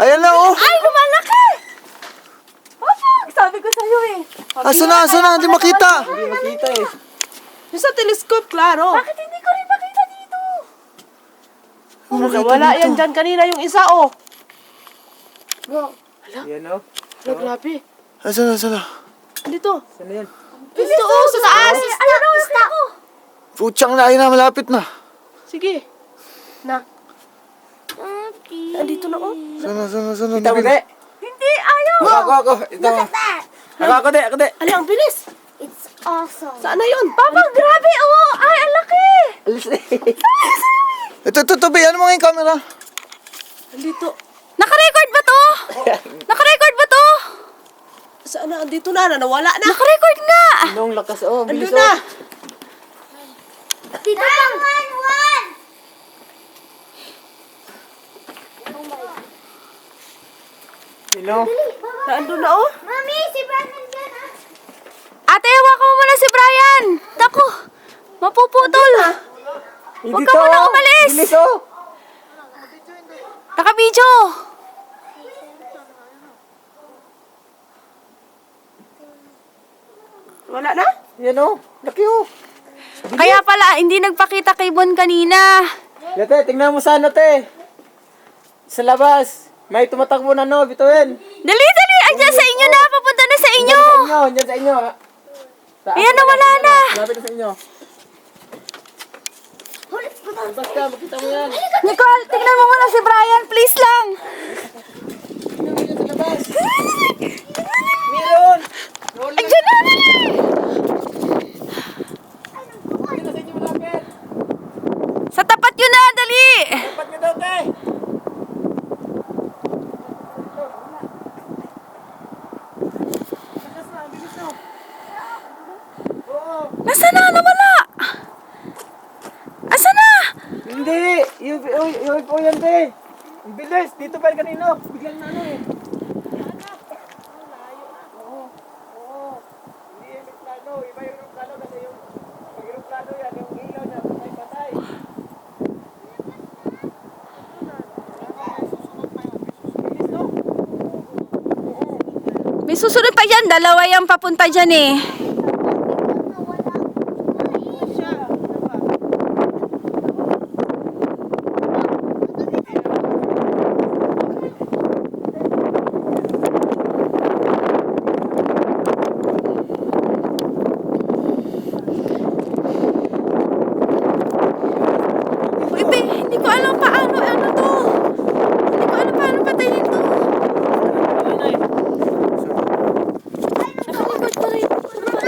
Ayan na, oh. Ay, lumalaki! Papag! Sabi ko sa'yo eh. Asa na? Hindi makita. Hindi makita eh. Yung sa telescope, klaro. Bakit hindi ko rin makita dito? Wala yan dyan kanina yung isa, oh. Yan o. Grabe. Asa na? Dito. Saan na yan? Dito, oh, sa taas. Ayun o, isda ko. Putsang na, ayun na, malapit na. Sige. Na. Okay. Andito na, oh. Sana. Kita mo, de. Hindi, ayaw. Ako. Ito mo. Ako, de. Ala, ang bilis. It's awesome. Saan na yun? Papa, grabe oh. Ay, ang laki. Alis na Ito, Bi. Ano mo yung camera? Andito. Naka-record ba to? Naka-record ba to? Saan na? Andito na. Nawala na. Naka-record nga. Nung lakas, oh. Andun Bilis, na. oh. Dito lang. Sino? Andun na, oh. Mami, si Brian dyan ah. Ate, hawakan mo muna si Brian. Dako, mapuputol. Huwag ka muna umalis. Bilis, oh. Naka-video. Wala na? Yan, oh. Laki, oh. Kaya pala, hindi nagpakita kay Bon kanina. Yate, tingnan mo sa ano, te. Sa labas. May tumatakbo na, no. Bituin. Dali, dali. Andyan sa inyo na. Papunta na sa inyo. Yan sa inyo. Ayan na, wala na. Malapit na sa inyo. Basta, makita mo yan. Nicole, tignan mo muna si Brian. Please lang. Tingnan mo yan sa labas. Meron. Andyan na, dali. Tingnan sa inyo malapit. Sa tapat yun na, dali. Dapat nyo daw, te. Nasaan na? Nawala. Asa na? Hindi! UFO yan, te! Ang bilis! Dito pa rin kanino! Biglang na ano eh! Oo. Hindi yung aeroplano. Iba yung aeroplano kasi yung aeroplano yan, yung ilaw niya, patay-patay. Bilis, no? May susunod pa dyan. Dalawa yung papunta dyan eh.